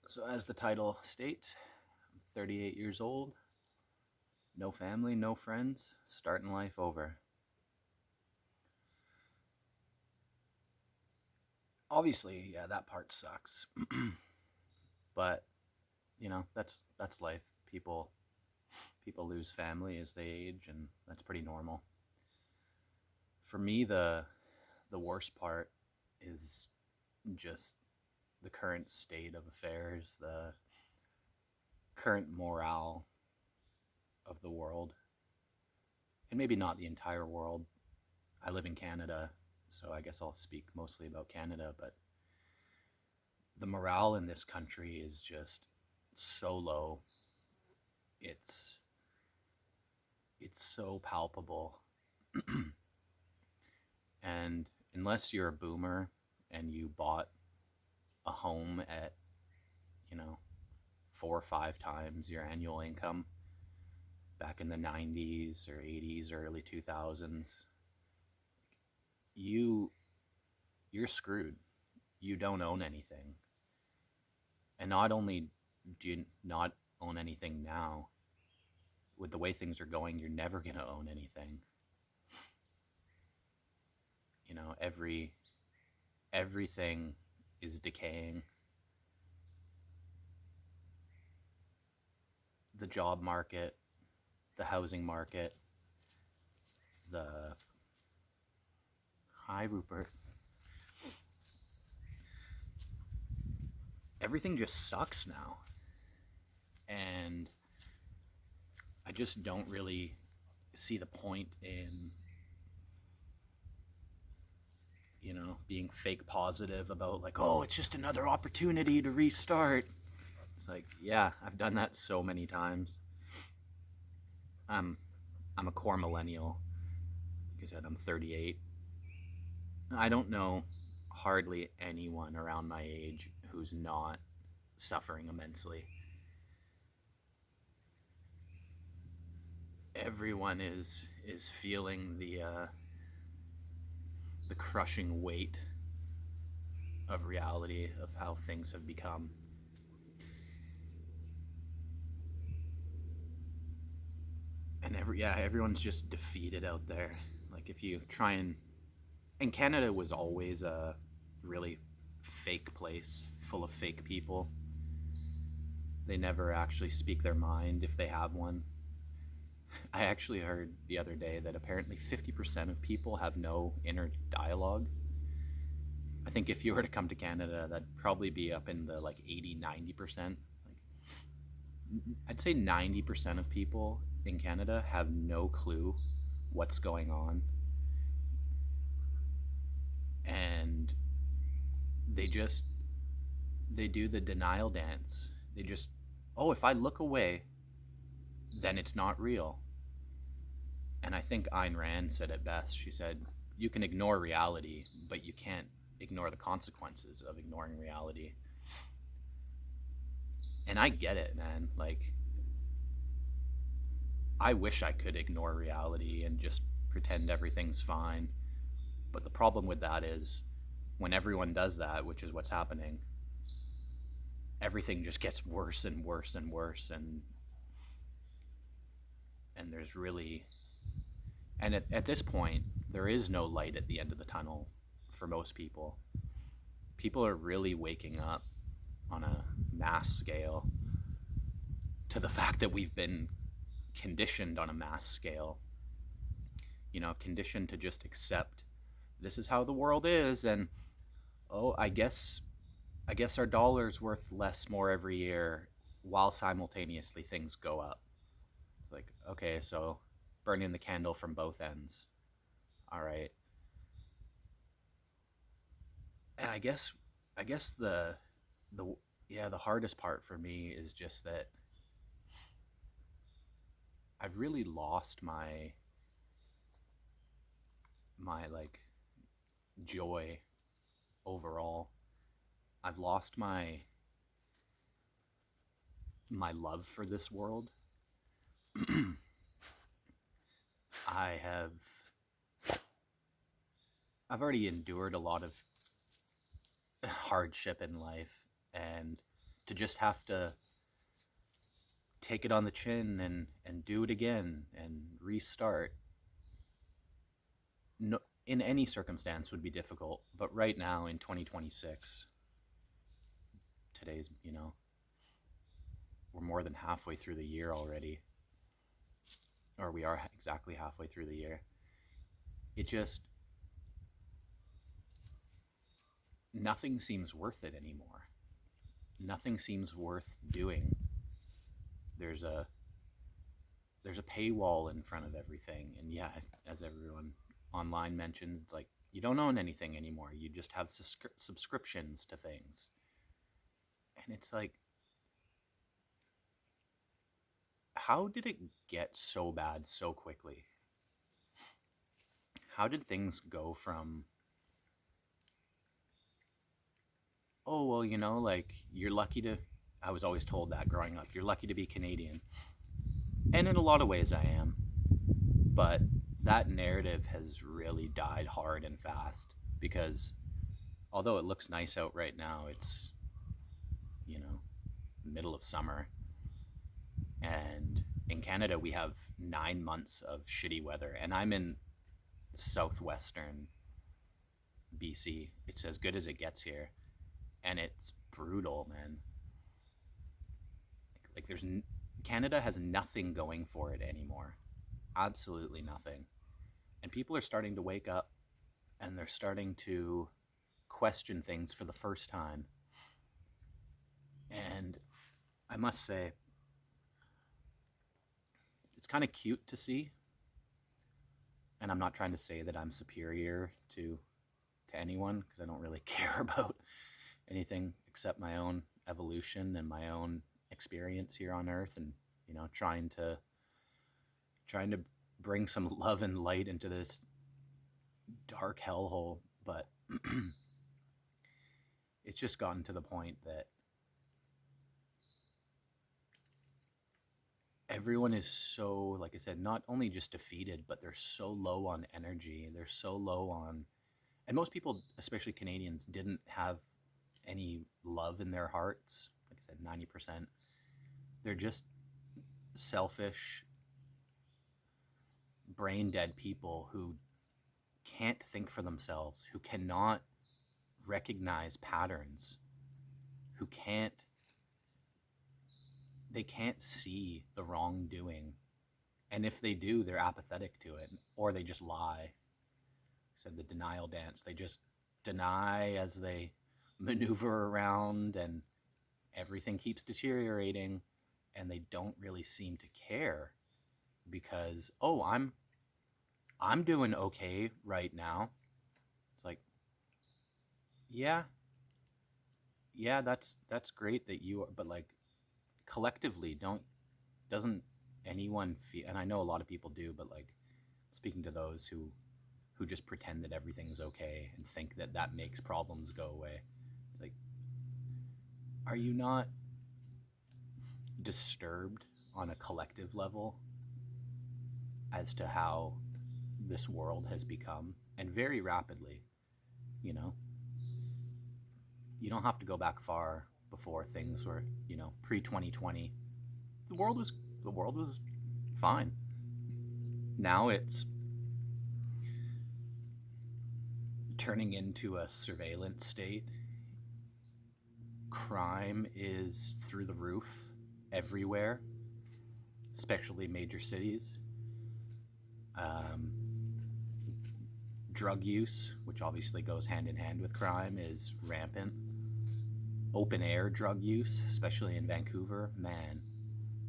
So, as the title states, I'm 38 years old, no family, no friends, starting life over. Obviously, yeah, that part sucks. But, that's life. People lose family as they age, and that's pretty normal. For me, the worst part is just the current state of affairs, the current morale of the world, and maybe not the entire world. I live in Canada, so I guess I'll speak mostly about Canada, but the morale in this country is just so low. It's it's so palpable. And unless you're a boomer and you bought a home at, you know, 4 or 5 times your annual income back in the 90s or 80s or early 2000s, you you're screwed. You don't own anything. And not only do you not own anything now, with the way things are going, you're never going to own anything. Everything is decaying. The job market, the housing market, the hi Rupert. Everything just sucks now. And I just don't really see the point in, being fake positive about, like, oh, it's just another opportunity to restart. It's like, yeah, I've done that so many times. I'm I'm a core millennial. Like I said, I'm 38. I don't know hardly anyone around my age who's not suffering immensely. Everyone is feeling the crushing weight of reality of how things have become. And everyone's just defeated out there. Like, if you try and Canada was always a really fake place full of fake people. They never actually speak their mind if they have one. I actually heard the other day that apparently 50% of people have no inner dialogue. I think if you were to come to Canada, that'd probably be up in the like 80-90%. Like, I'd say 90% of people in Canada have no clue what's going on. And they just they do the denial dance. They just, oh, if I look away, then it's not real. And I think Ayn Rand said it best. She said, you can ignore reality, but you can't ignore the consequences of ignoring reality. And I get it, man. Like, I wish I could ignore reality and just pretend everything's fine. But the problem with that is when everyone does that, which is what's happening, everything just gets worse and worse and worse. And there's really, and at this point, there is no light at the end of the tunnel for most people. People are really waking up on a mass scale to the fact that we've been conditioned on a mass scale, conditioned to just accept this is how the world is. And oh, I guess our dollar's worth less more every year, while simultaneously things go up. It's like, okay, so burning the candle from both ends. All right. And I guess the yeah, the hardest part for me is just that I've really lost my like joy overall. I've lost my love for this world. I have I've already endured a lot of hardship in life, and to just have to take it on the chin and do it again and restart, no, in any circumstance would be difficult. But right now in 2026, today's, we're more than halfway through the year already, or we are exactly halfway through the year. It just, nothing seems worth it anymore. Nothing seems worth doing. There's a paywall in front of everything, and yeah, as everyone online mentioned, it's like you don't own anything anymore. You just have subscriptions to things, and it's like, how did it get so bad so quickly? How did things go from, oh, well, like, you're lucky to, I was always told that growing up, you're lucky to be Canadian. And in a lot of ways I am. But that narrative has really died hard and fast, because although it looks nice out right now, it's, middle of summer. And in Canada, we have 9 months of shitty weather. And I'm in southwestern BC. It's as good as it gets here. And it's brutal, man. Like Canada has nothing going for it anymore. Absolutely nothing. And people are starting to wake up, and they're starting to question things for the first time. And I must say, it's kind of cute to see. And I'm not trying to say that I'm superior to anyone, because I don't really care about anything except my own evolution and my own experience here on Earth, and trying to bring some love and light into this dark hellhole. But it's just gotten to the point that everyone is so, like I said, not only just defeated, but they're so low on energy. They're so low on, and most people, especially Canadians, didn't have any love in their hearts. Like I said, 90%. They're just selfish, brain dead people who can't think for themselves, who cannot recognize patterns, they can't see the wrongdoing. And if they do, they're apathetic to it, or they just lie. I said the denial dance. They just deny as they maneuver around, and everything keeps deteriorating, and they don't really seem to care, because, oh, I'm doing okay right now. It's like, yeah, that's great that you are, but like, collectively, doesn't anyone feel, and I know a lot of people do, but like, speaking to those who just pretend that everything's okay and think that that makes problems go away, it's like, are you not disturbed on a collective level as to how this world has become, and very rapidly? You don't have to go back far before things were, pre-2020. The world was fine. Now it's turning into a surveillance state. Crime is through the roof everywhere, especially major cities. Drug use, which obviously goes hand in hand with crime, is rampant. Open air drug use, especially in Vancouver, man.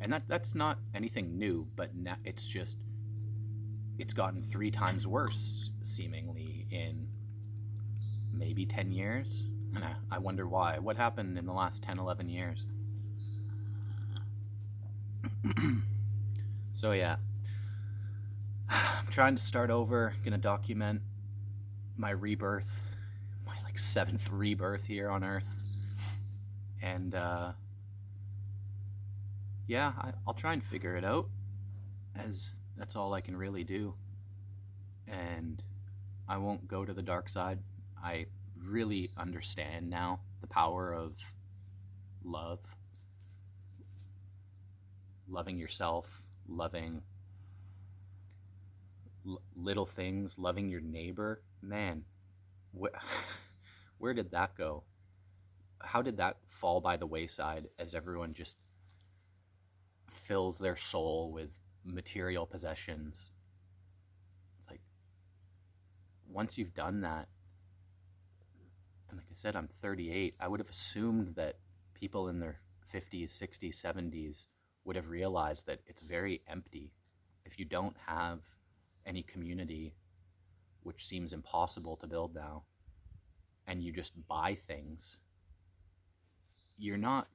And that's not anything new, but it's gotten 3 times worse, seemingly, in maybe 10 years. And I wonder why. What happened in the last 10, 11 years? So yeah, I'm trying to start over, gonna document my rebirth, my like 7th rebirth here on Earth. And yeah, I'll try and figure it out, as that's all I can really do. And I won't go to the dark side. I really understand now the power of love, loving yourself, loving little things, loving your neighbor. Man, where did that go? How did that fall by the wayside as everyone just fills their soul with material possessions? It's like, once you've done that, and like I said, I'm 38, I would have assumed that people in their 50s, 60s, 70s would have realized that it's very empty. If you don't have any community, which seems impossible to build now, and you just buy things, you're not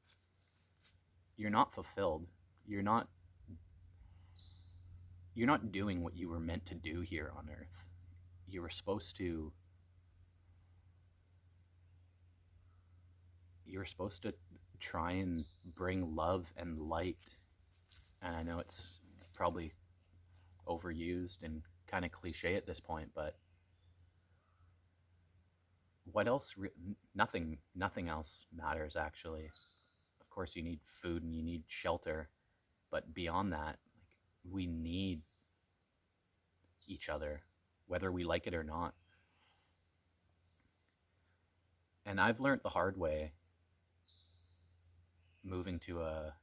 fulfilled. You're not doing what you were meant to do here on earth. You were supposed to try and bring love and light. And I know it's probably overused and kind of cliche at this point, but what else? Nothing else matters, actually. Of course, you need food and you need shelter, but beyond that, like, we need each other, whether we like it or not. And I've learned the hard way, moving to a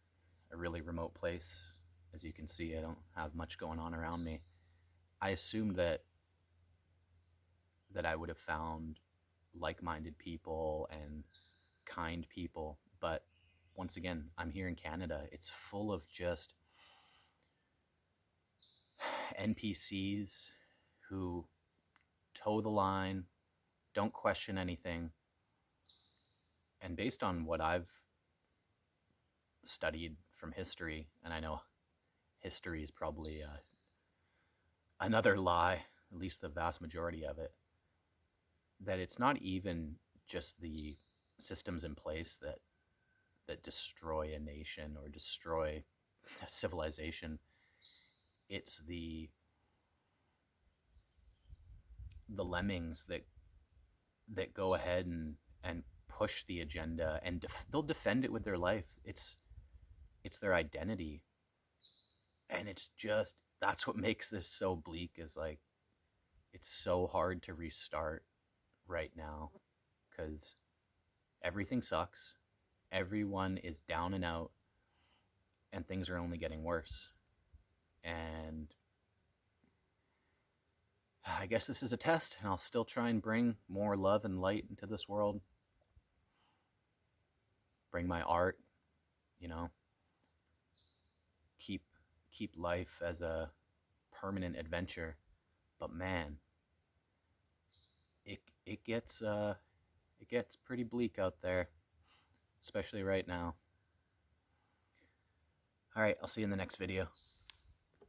really remote place. As you can see, I don't have much going on around me. I assumed that I would have found like-minded people and kind people, but once again, I'm here in Canada. It's full of just NPCs who toe the line, don't question anything. And based on what I've studied from history, and I know history is probably another lie, at least the vast majority of it, that it's not even just the systems in place that destroy a nation or destroy a civilization. It's the lemmings that go ahead and push the agenda, and they'll defend it with their life. It's their identity. And it's just, that's what makes this so bleak, is like, it's so hard to restart right now because everything sucks. Everyone is down and out, and things are only getting worse. And I guess this is a test, and I'll still try and bring more love and light into this world. Bring my art, you know, keep life as a permanent adventure. But man, it gets pretty bleak out there, especially right now. All right, I'll see you in the next video.